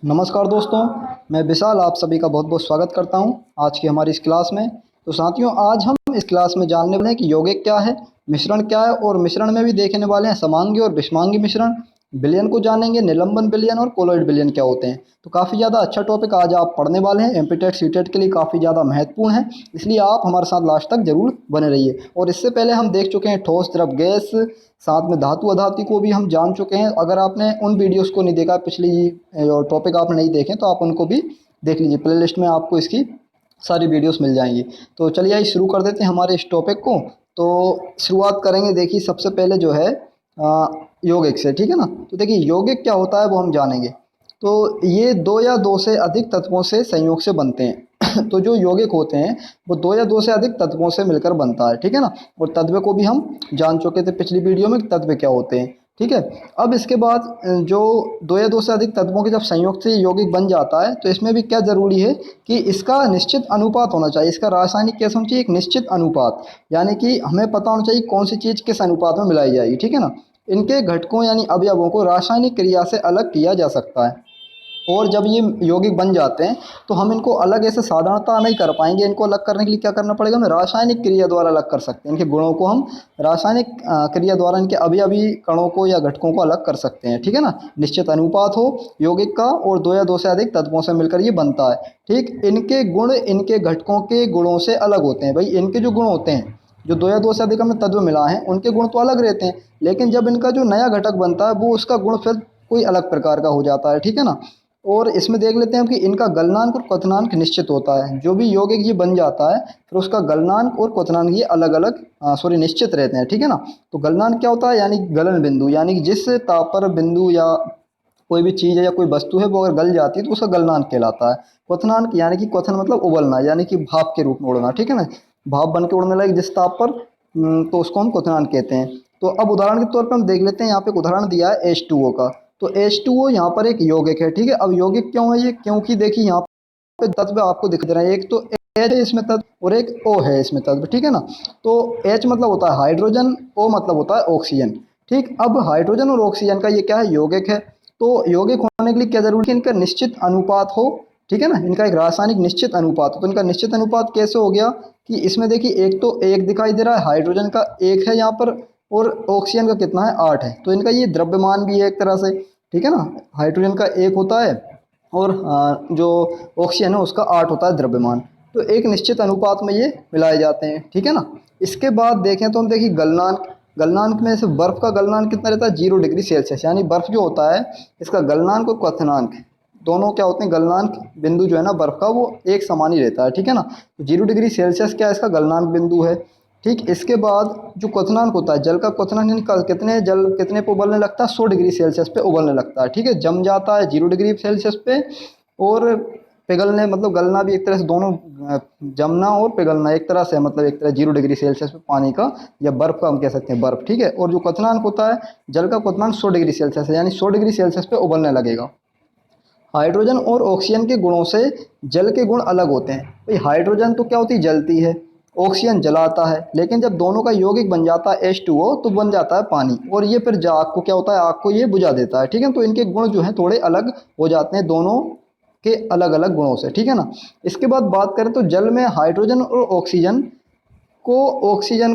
नमस्कार दोस्तों, मैं विशाल आप सभी का बहुत बहुत स्वागत करता हूं आज की हमारी इस क्लास में। तो साथियों, आज हम इस क्लास में जानने वाले हैं कि यौगिक क्या है, मिश्रण क्या है और मिश्रण में भी देखने वाले हैं समांगी और विषमांगी मिश्रण। विलयन को जानेंगे, निलंबन विलयन और कोलॉइड विलयन क्या होते हैं। तो काफ़ी ज़्यादा अच्छा टॉपिक आज आप पढ़ने वाले हैं, एमपीटेट सीटेट के लिए काफ़ी ज़्यादा महत्वपूर्ण है, इसलिए आप हमारे साथ लास्ट तक जरूर बने रहिए। और इससे पहले हम देख चुके हैं ठोस द्रव गैस, साथ में धातु अधातु को भी हम जान चुके हैं। अगर आपने उन वीडियोस को नहीं देखा, पिछली टॉपिक आपने नहीं देखे, तो आप उनको भी देख लीजिए, प्लेलिस्ट में आपको इसकी सारी वीडियोस मिल जाएंगी। तो चलिए आइए शुरू कर देते हैं हमारे इस टॉपिक को। तो शुरुआत करेंगे, देखिए सबसे पहले जो है यौगिक से, ठीक है ना। तो देखिए यौगिक क्या होता है वो हम जानेंगे। तो ये दो या दो से अधिक तत्वों से संयोग से बनते हैं। तो जो यौगिक होते हैं वो दो या दो से अधिक तत्वों से मिलकर बनता है, ठीक है ना। और तत्व को भी हम जान चुके थे पिछली वीडियो में, तत्व क्या होते हैं, ठीक है। अब इसके बाद जो दो या दो से अधिक तत्वों के जब संयोग से यौगिक बन जाता है, तो इसमें भी क्या जरूरी है कि इसका निश्चित अनुपात होना चाहिए। इसका रासायनिक कैसे होना चाहिए, एक निश्चित अनुपात, यानी कि हमें पता होना चाहिए कौन सी चीज़ किस अनुपात में मिलाई जाएगी, ठीक है ना। इनके घटकों यानी अवयवों को रासायनिक क्रिया से अलग किया जा सकता है। और जब ये यौगिक बन जाते हैं तो हम इनको अलग ऐसे साधारणतः नहीं कर पाएंगे। इनको अलग करने के लिए क्या करना पड़ेगा, हमें रासायनिक क्रिया द्वारा अलग कर सकते हैं। इनके गुणों को हम रासायनिक क्रिया द्वारा इनके अवयवी कणों को या घटकों को अलग कर सकते हैं, ठीक है ना। निश्चित अनुपात हो यौगिक का और दो या दो से अधिक तत्वों से मिलकर ये बनता है, ठीक। इनके गुण इनके घटकों के गुणों से अलग होते हैं। भाई इनके जो गुण होते हैं, जो दो या दो से अधिक हमें तत्व मिला है, उनके गुण तो अलग रहते हैं, लेकिन जब इनका जो नया घटक बनता है वो उसका गुण फिर कोई अलग प्रकार का हो जाता है, ठीक है ना। और इसमें देख लेते हैं कि इनका गलनांक और क्वथनांक निश्चित होता है। जो भी यौगिक ये बन जाता है फिर उसका गलनांक और क्वथनांक ये अलग अलग निश्चित रहते हैं, ठीक है ना। तो गलनांक क्या होता है, यानी गलन बिंदु, यानी कि जिस ताप पर बिंदु या कोई भी चीज़ है या कोई वस्तु है वो अगर गल जाती है तो उसका गलनांक कहलाता है। क्वथनांक यानी कि क्वथन मतलब उबलना, यानी कि भाप के रूप में उड़ना, ठीक है ना। भाप बन के उड़ने लगे जिस ताप पर, तो उसको हम क्वथनांक कहते हैं। तो अब उदाहरण के तौर पर हम देख लेते हैं, यहाँ पे एक उदाहरण दिया है H2O का। तो H2O यहाँ पर एक यौगिक है, ठीक है। अब यौगिक क्यों है ये, क्योंकि देखिए यहाँ पे तत्व आपको दिख रहा है, एक तो H है इसमें तत्व और एक O है इसमें तत्व, ठीक है ना। तो H मतलब होता है हाइड्रोजन, O मतलब होता है ऑक्सीजन, ठीक। अब हाइड्रोजन और ऑक्सीजन का ये क्या है, यौगिक है। तो यौगिक होने के लिए क्या जरूरी है, इनका निश्चित अनुपात हो, ठीक है ना। इनका एक रासायनिक निश्चित अनुपात हो। तो इनका निश्चित अनुपात कैसे हो गया कि इसमें देखिए एक तो एक दिखाई दे रहा है, हाइड्रोजन का एक है यहाँ पर और ऑक्सीजन का कितना है, 8 है। तो इनका ये द्रव्यमान भी है एक तरह से, ठीक है ना। हाइड्रोजन का एक होता है और जो ऑक्सीजन है उसका 8 होता है द्रव्यमान। तो एक निश्चित अनुपात में ये मिलाए जाते हैं, ठीक है ना। इसके बाद देखें तो हम देखिए गलनांक, गलनांक में से बर्फ का गलनांक कितना रहता है, 0 डिग्री सेल्सियस। यानी बर्फ जो होता है इसका गलनांक और क्वथनांक दोनों क्या होते हैं, गलनांक बिंदु जो है ना बर्फ का वो एक समान ही रहता है, ठीक है ना। तो 0 डिग्री सेल्सियस क्या है, इसका गलनांक बिंदु है, ठीक। इसके बाद जो क्वथनांक होता है, जल का क्वथनांक यानी कितने जल कितने पे उबलने लगता है, 100 डिग्री सेल्सियस पे उबलने लगता है, ठीक है। जम जाता है 0 डिग्री सेल्सियस पे और पिघलने मतलब गलना भी एक तरह से, दोनों जमना और पिघलना एक तरह से, मतलब एक तरह 0 डिग्री सेल्सियस पे पानी का या बर्फ का हम कह सकते हैं बर्फ, ठीक है। और जो क्वथनांक होता है जल का क्वथनांक 100 डिग्री सेल्सियस है, यानी 100 डिग्री सेल्सियस पे उबलने लगेगा। हाइड्रोजन और ऑक्सीजन के गुणों से जल के गुण अलग होते हैं। भाई हाइड्रोजन तो क्या होती है, जलती है, ऑक्सीजन जलाता है, लेकिन जब दोनों का यौगिक बन जाता है H2O तो बन जाता है पानी, और ये फिर आग को क्या होता है, आग को ये बुझा देता है, ठीक है। तो इनके गुण जो हैं थोड़े अलग हो जाते हैं, दोनों के अलग अलग गुणों से, ठीक है ना। इसके बाद बात करें तो जल में हाइड्रोजन और ऑक्सीजन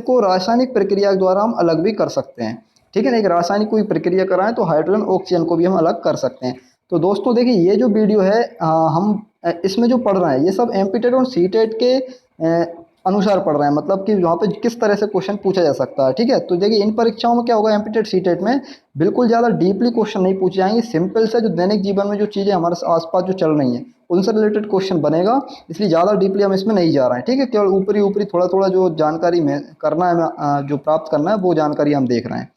को रासायनिक प्रक्रिया के द्वारा हम अलग भी कर सकते हैं, ठीक है ना। एक रासायनिक कोई प्रक्रिया कराएं तो हाइड्रोजन ऑक्सीजन को भी हम अलग कर सकते हैं। तो दोस्तों देखिए ये जो वीडियो है हम इसमें जो पढ़ रहे हैं ये सब एमपीटेट और सीटेट के अनुसार पढ़ रहे हैं, मतलब कि वहाँ पे किस तरह से क्वेश्चन पूछा जा सकता है, ठीक है। तो देखिए इन परीक्षाओं में क्या होगा, एमपीटेट सीटेट में बिल्कुल ज़्यादा डीपली क्वेश्चन नहीं पूछे जाएंगे। सिंपल से जो दैनिक जीवन में जो चीज़ें हमारे आसपास जो चल रही हैं उनसे रिलेटेड क्वेश्चन बनेगा, इसलिए ज़्यादा डीपली हम इसमें नहीं जा रहे हैं, ठीक है। केवल ऊपरी ऊपरी थोड़ा थोड़ा जो जानकारी में करना है, जो प्राप्त करना है वो जानकारी हम देख रहे हैं।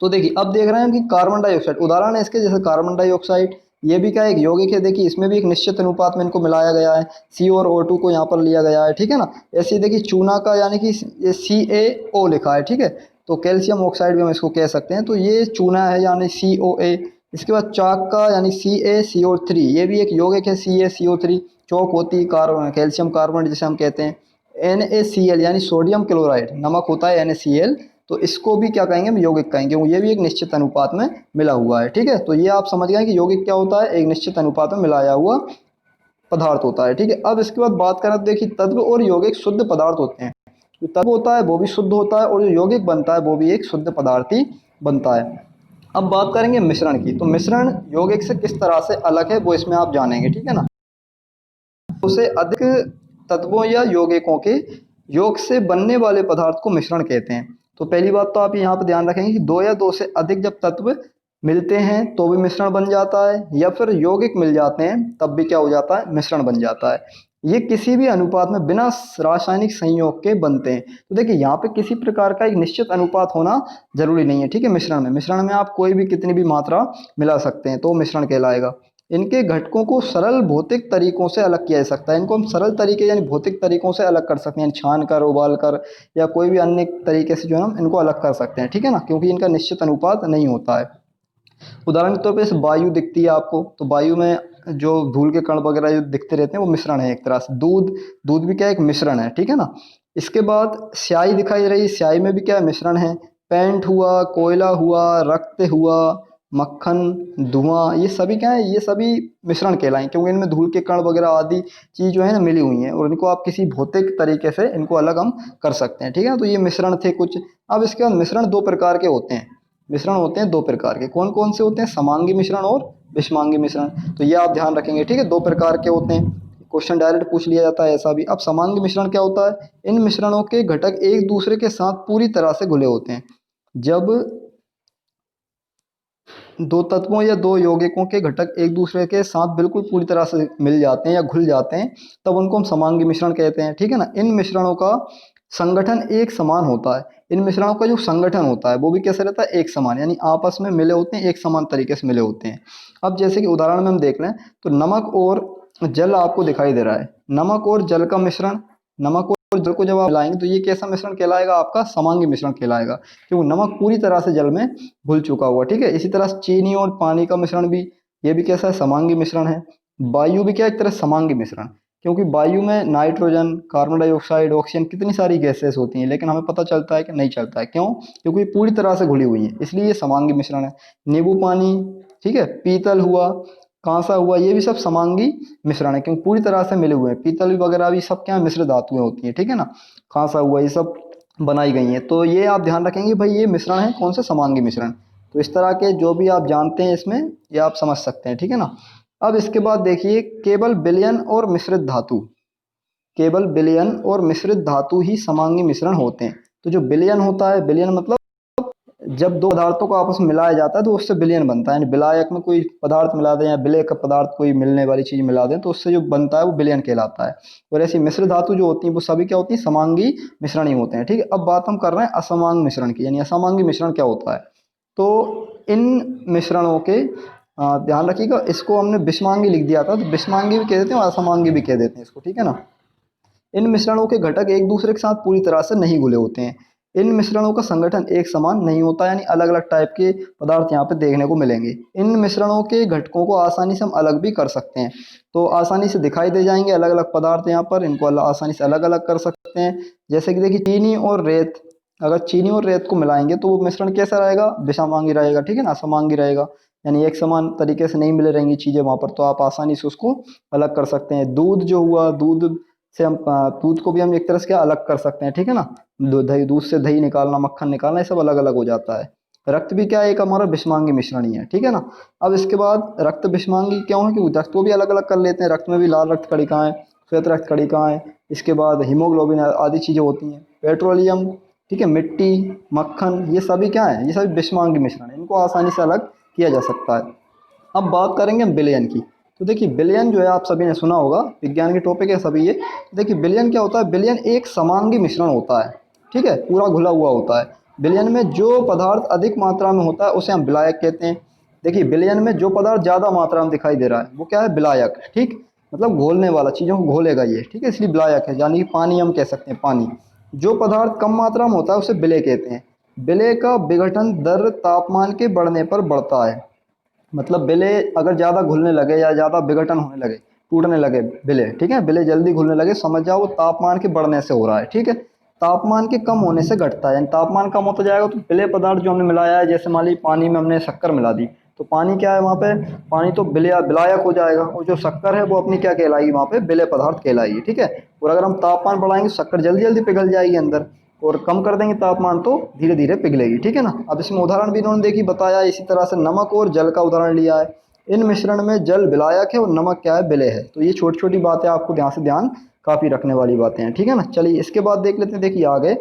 तो देखिए अब देख रहे हैं कि कार्बन डाइऑक्साइड उदाहरण है इसके, जैसे कार्बन डाइऑक्साइड ये भी क्या है, एक यौगिक है। देखिए इसमें भी एक निश्चित अनुपात में इनको मिलाया गया है, सी और O2 को यहाँ पर लिया गया है, ठीक है ना। ऐसे ही देखिए चूना का यानी कि ये CaO लिखा है, ठीक है। तो कैल्शियम ऑक्साइड भी हम इसको कह सकते हैं, तो ये चूना है यानी COA। इसके बाद चाक का यानी CaCO3 ये भी एक यौगिक है, CaCO3। चौक होती है कार्बन कैल्शियम कार्बोनेट जिसे हम कहते हैं। NaCl यानी सोडियम क्लोराइड, नमक होता है NaCl, तो इसको भी क्या कहेंगे, हम यौगिक कहेंगे, ये भी एक निश्चित अनुपात में मिला हुआ है। ठीक है, तो ये आप समझ गए कि यौगिक क्या होता है, एक निश्चित अनुपात में मिलाया हुआ पदार्थ होता है। ठीक है, अब इसके बाद बात करें तो देखिए तत्व और यौगिक शुद्ध पदार्थ होते हैं। जो तत्व होता है वो भी शुद्ध होता है और जो यौगिक बनता है वो भी एक शुद्ध पदार्थ ही बनता है। अब बात करेंगे मिश्रण की, तो मिश्रण यौगिक से किस तरह से अलग है वो इसमें आप जानेंगे। ठीक है ना, उसे अधिक तत्वों या यौगिकों के योग से बनने वाले पदार्थ को मिश्रण कहते हैं। तो पहली बात तो आप यहाँ पर ध्यान रखेंगे कि दो या दो से अधिक जब तत्व मिलते हैं तो भी मिश्रण बन जाता है, या फिर यौगिक मिल जाते हैं तब भी क्या हो जाता है, मिश्रण बन जाता है। ये किसी भी अनुपात में बिना रासायनिक संयोग के बनते हैं। तो देखिए यहाँ पे किसी प्रकार का एक निश्चित अनुपात होना जरूरी नहीं है। ठीक है, मिश्रण में आप कोई भी कितनी भी मात्रा मिला सकते हैं तो मिश्रण कहलाएगा। इनके घटकों को सरल भौतिक तरीकों से अलग किया जा सकता है। इनको हम सरल तरीके यानी भौतिक तरीकों से अलग कर सकते हैं, छान कर, उबाल कर, या कोई भी अन्य तरीके से जो है हम इनको अलग कर सकते हैं। ठीक है ना, क्योंकि इनका निश्चित अनुपात नहीं होता है। उदाहरण के तौर पे वायु दिखती है आपको, तो वायु में जो धूल के कण वगैरह जो दिखते रहते हैं वो मिश्रण है एक तरह से। दूध, दूध भी क्या एक मिश्रण है। ठीक है ना, इसके बाद स्याही दिखाई दे रही, स्याही में भी क्या है, मिश्रण है। पेंट हुआ, कोयला हुआ, रक्त हुआ, मक्खन, धुआं, ये सभी क्या है, ये सभी मिश्रण कहलाएं, क्योंकि इनमें धूल के कण वगैरह आदि चीज जो है ना मिली हुई हैं और इनको आप किसी भौतिक तरीके से इनको अलग हम कर सकते हैं। ठीक है, तो ये मिश्रण थे कुछ। अब इसके बाद मिश्रण दो प्रकार के होते हैं। मिश्रण होते हैं दो प्रकार के, कौन कौन से होते हैं, समांगी मिश्रण और विषमांगी मिश्रण। तो ये आप ध्यान रखेंगे। ठीक है, दो प्रकार के होते हैं, क्वेश्चन डायरेक्ट पूछ लिया जाता है ऐसा भी। अब समांगी मिश्रण क्या होता है, इन मिश्रणों के घटक एक दूसरे के साथ पूरी तरह से घुले होते हैं। जब दो तत्वों या दो यौगिकों के घटक एक दूसरे के साथ बिल्कुल पूरी तरह से मिल जाते हैं या घुल जाते हैं तब उनको हम समांगी मिश्रण कहते हैं। ठीक है ना, इन मिश्रणों का संगठन एक समान होता है। इन मिश्रणों का जो संगठन होता है वो भी कैसे रहता है, एक समान, यानी आपस में मिले होते हैं, एक समान तरीके से मिले होते हैं। अब जैसे कि उदाहरण में हम देख लें तो नमक और जल आपको दिखाई दे रहा है। नमक और जल का मिश्रण, नमक और जल को जब आप मिलाएंगे तो ये कैसा मिश्रण कहलाएगा, आपका समांगी मिश्रण कहलाएगा, क्योंकि नमक पूरी तरह से जल में घुल चुका हुआ। ठीक है, इसी तरह चीनी और पानी का मिश्रण भी, ये भी कैसा है, समांगी मिश्रण है। वायु भी क्या एक तरह समांगी मिश्रण, क्योंकि वायु में नाइट्रोजन, कार्बन डाइऑक्साइड, ऑक्सीजन, कितनी सारी गैसेस होती हैं, लेकिन हमें पता चलता है कि नहीं चलता है। क्यों, क्योंकि पूरी तरह से घुली हुई है, इसलिए ये समांगी मिश्रण है। नींबू पानी, ठीक है, पीतल हुआ, कांसा हुआ, ये भी सब समांगी मिश्रण है, क्योंकि पूरी तरह से मिले हुए हैं। पीतल वगैरह भी सब क्या मिश्र धातुएं होती हैं। ठीक है ना, कांसा हुआ, ये सब बनाई गई हैं। तो ये आप ध्यान रखेंगे भाई, ये मिश्रण है कौन से, समांगी मिश्रण। तो इस तरह के जो भी आप जानते हैं इसमें ये आप समझ सकते हैं। ठीक है ना, अब इसके बाद देखिए केवल विलयन और मिश्रित धातु, केवल विलयन और मिश्रित धातु ही समांगी मिश्रण होते हैं। तो जो विलयन होता है, विलयन मतलब जब दो पदार्थों को आपस में मिलाया जाता है तो उससे विलयन बनता है, यानी विलायक में कोई पदार्थ मिला दें या विलय का पदार्थ कोई मिलने वाली चीज मिला दें तो उससे जो बनता है वो विलयन कहलाता है। और ऐसी मिश्र धातु जो होती हैं वो सभी क्या होती हैं, समांगी मिश्रण ही होते हैं। ठीक है, अब बात हम कर रहे हैं असमांग मिश्रण की, यानी असमांगी मिश्रण क्या होता है। तो इन मिश्रणों के ध्यान रखिएगा, इसको हमने विषमांगी लिख दिया था, तो विषमांगी भी कह देते हैं और असमांगी भी कह देते हैं इसको। ठीक है ना, इन मिश्रणों के घटक एक दूसरे के साथ पूरी तरह से नहीं घुले होते हैं। इन मिश्रणों का संगठन एक समान नहीं होता, यानी अलग अलग टाइप के पदार्थ यहाँ पे देखने को मिलेंगे। इन मिश्रणों के घटकों को आसानी से हम अलग भी कर सकते हैं, तो आसानी से दिखाई दे जाएंगे अलग अलग पदार्थ यहाँ पर, इनको आसानी से अलग अलग कर सकते हैं। जैसे कि देखिए चीनी और रेत, अगर चीनी और रेत को मिलाएंगे तो वो मिश्रण कैसा रहेगा, विषमांगी रहेगा। ठीक है ना, असमांगी रहेगा, यानी एक समान तरीके से नहीं मिले रहेंगी चीजें वहां पर, तो आप आसानी से उसको अलग कर सकते हैं। दूध जो हुआ, दूध से हम दूध को भी हम एक तरह से क्या अलग कर सकते हैं। ठीक है ना, दही, दूध से दही निकालना, मक्खन निकालना, ये सब अलग अलग हो जाता है। रक्त भी क्या है, एक हमारा विषमांगी मिश्रण ही है। ठीक है ना, अब इसके बाद रक्त विषमांगी क्यों है, क्योंकि रक्त को भी अलग अलग कर लेते हैं। रक्त में भी लाल रक्त कणिकाएं, श्वेत रक्त कणिकाएं, इसके बाद हीमोग्लोबिन आदि चीजें होती हैं, पेट्रोलियम, ठीक है, मिट्टी, मक्खन, ये सभी क्या है, ये सभी विषमांगी मिश्रण है, इनको आसानी से अलग किया जा सकता है। अब बात करेंगे हम विलयन की। तो देखिए विलयन जो है आप सभी ने सुना होगा, विज्ञान के टॉपिक है सभी ये। देखिए विलयन क्या होता है, विलयन एक समांगी मिश्रण होता है। ठीक है, पूरा घुला हुआ होता है। विलयन में जो पदार्थ अधिक मात्रा में होता है उसे हम विलायक कहते हैं। देखिए विलयन में जो पदार्थ ज़्यादा मात्रा में दिखाई दे रहा है वो क्या है, विलायक। ठीक, मतलब घोलने वाला, चीज़ों को घोलेगा ये। ठीक है, इसलिए विलायक है, यानी कि पानी हम कह सकते हैं, पानी। जो पदार्थ कम मात्रा में होता है उसे विलय कहते हैं। विलय का विघटन दर तापमान के बढ़ने पर बढ़ता है। मतलब विलय अगर ज़्यादा घुलने लगे या ज़्यादा विघटन होने लगे, टूटने लगे विलय, ठीक है, विलय जल्दी घुलने लगे, समझ जाओ वो तापमान के बढ़ने से हो रहा है। ठीक है, तापमान के कम होने से घटता है। यानी तापमान कम होता जाएगा तो विलेय पदार्थ जो हमने मिलाया है, जैसे मान लीजिए पानी में हमने शक्कर मिला दी, तो पानी क्या है वहाँ पे, पानी तो विलायक हो जाएगा, और जो शक्कर है वो अपनी क्या कहलाएगी, वहाँ पे विलेय पदार्थ कहलाएगी। ठीक है। और अगर हम तापमान बढ़ाएंगे शक्कर जल्दी जल्दी पिघल जाएगी अंदर, और कम कर देंगे तापमान तो धीरे धीरे पिघलेगी। ठीक है ना। अब इसमें उदाहरण भी इन्होंने देखी बताया, इसी तरह से नमक और जल का उदाहरण लिया है। इन मिश्रण में जल विलायक है और नमक क्या है, विलेय है। तो ये छोटी छोटी बातें आपको ध्यान काफ़ी रखने वाली बातें हैं। ठीक है ना। चलिए इसके बाद देख लेते हैं। देखिए आगे,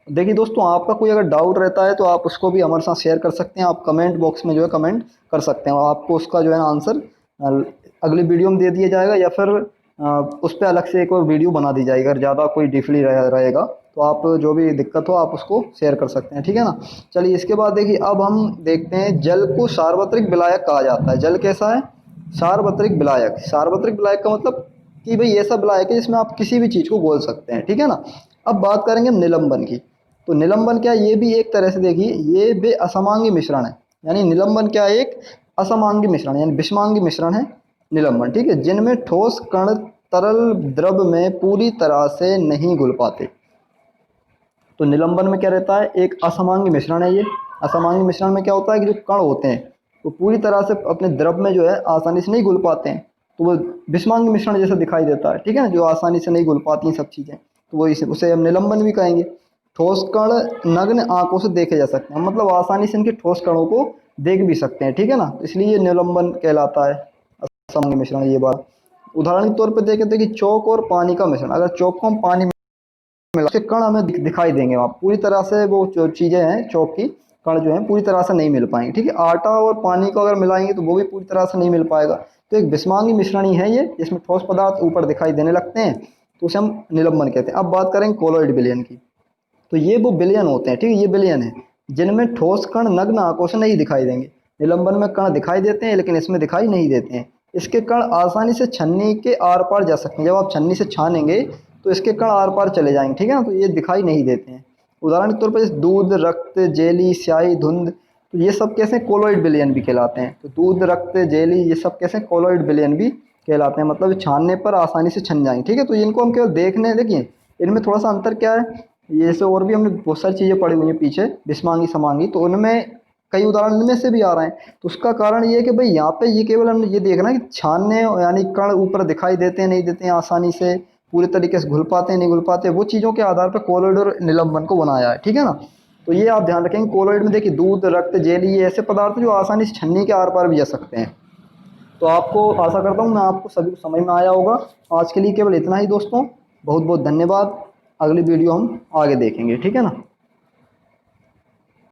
देखिए दोस्तों, आपका कोई अगर डाउट रहता है तो आप उसको भी हमारे साथ शेयर कर सकते हैं। आप कमेंट बॉक्स में जो है कमेंट कर सकते हैं, आपको उसका जो है आंसर अगली वीडियो में दे दिया जाएगा, या फिर उस पर अलग से एक और वीडियो बना दी जाएगी। अगर ज़्यादा कोई डीपली रहेगा तो आप जो भी दिक्कत हो आप उसको शेयर कर सकते हैं। ठीक है ना। चलिए इसके बाद देखिए, अब हम देखते हैं जल को सार्वत्रिक विलायक कहा जाता है। जल कैसा है, सार्वत्रिक विलायक। सार्वत्रिक विलायक का मतलब कि भाई ऐसा विलायक है जिसमें आप किसी भी चीज़ को घोल सकते हैं। ठीक है ना। अब बात करेंगे निलंबन की। तो निलंबन क्या है, ये भी एक तरह से देखिए ये बे असमांगी मिश्रण है। यानी निलंबन क्या है, एक असमांगी मिश्रण यानी विषमांगी मिश्रण है निलंबन। ठीक है। जिनमें ठोस कण तरल द्रव में पूरी तरह से नहीं घुल पाते। तो निलंबन में क्या रहता है, एक असमांगी मिश्रण है ये। असमांगी मिश्रण में क्या होता है कि जो कण होते हैं वो पूरी तरह से अपने द्रव में जो है आसानी से नहीं घुल पाते हैं, तो वो विषमांगी मिश्रण जैसा दिखाई देता है। ठीक है ना। जो आसानी से नहीं घुल पाती हैं सब चीज़ें, तो वो उसे हम निलंबन भी कहेंगे। ठोस कण नग्न आंखों से देखे जा सकते हैं, मतलब आसानी से इनके ठोस कणों को देख भी सकते हैं। ठीक है ना। तो इसलिए ये निलंबन कहलाता है, असमांगी मिश्रण। ये बात उदाहरण के तौर पर देखें तो कि चौक और पानी का मिश्रण, अगर चौक को हम पानी में उसके कण हमें दिखाई देंगे, वहाँ पूरी तरह से वो जो चीज़ें हैं चौक की कण जो है पूरी तरह से नहीं मिल पाएंगे। ठीक है। आटा और पानी को अगर मिलाएंगे तो वो भी पूरी तरह से नहीं मिल पाएगा। तो एक विषमांगी मिश्रण ही है ये, जिसमें ठोस पदार्थ ऊपर दिखाई देने लगते हैं, तो उसे हम निलंबन कहते हैं। अब बात करेंगे कोलॉइड विलयन की। तो ये वो विलयन होते हैं, ठीक है, ये विलयन है जिनमें ठोस कण नग्न आंखों से नहीं दिखाई देंगे। निलंबन में कण दिखाई देते हैं लेकिन इसमें दिखाई नहीं देते हैं। इसके कण आसानी से छन्नी के आर पार जा सकते हैं। जब आप छन्नी से छानेंगे तो इसके कण आर पार चले जाएंगे। ठीक है ना। तो ये दिखाई नहीं देते हैं। उदाहरण के तौर पर जैसे दूध, रक्त, जेली, स्याही, धुंध, तो ये सब कैसे कोलॉइड विलयन भी कहलाते हैं। तो दूध, रक्त, जेली ये सब कैसे कोलॉइड विलयन भी कहलाते हैं, मतलब छानने पर आसानी से छन जाएंगे। ठीक है। तो इनको हम केवल देखने, देखिए इनमें थोड़ा सा अंतर क्या है, ये से और भी हमने बहुत सारी चीज़ें पढ़ी हुई हैं पीछे, विषमांगी समांगी, तो उनमें कई उदाहरण इनमें से भी आ रहे हैं। तो उसका कारण ये है कि भाई यहाँ पे ये केवल हमने ये देखना है कि छानने यानी कण ऊपर दिखाई देते हैं नहीं देते हैं, आसानी से पूरे तरीके से घुल पाते हैं नहीं घुल पाते, वो चीज़ों के आधार पर कोलॉइड और निलंबन को बनाया है। ठीक है ना। तो ये आप ध्यान रखेंगे, कोलॉइड में देखिए दूध, रक्त, जेली ये ऐसे पदार्थ हैं जो आसानी से छन्नी के आर पार भी जा सकते हैं। तो आपको आशा करता हूँ मैं आपको सभी को समझ में आया होगा। आज के लिए केवल इतना ही दोस्तों, बहुत बहुत धन्यवाद। अगली वीडियो हम आगे देखेंगे। ठीक है ना।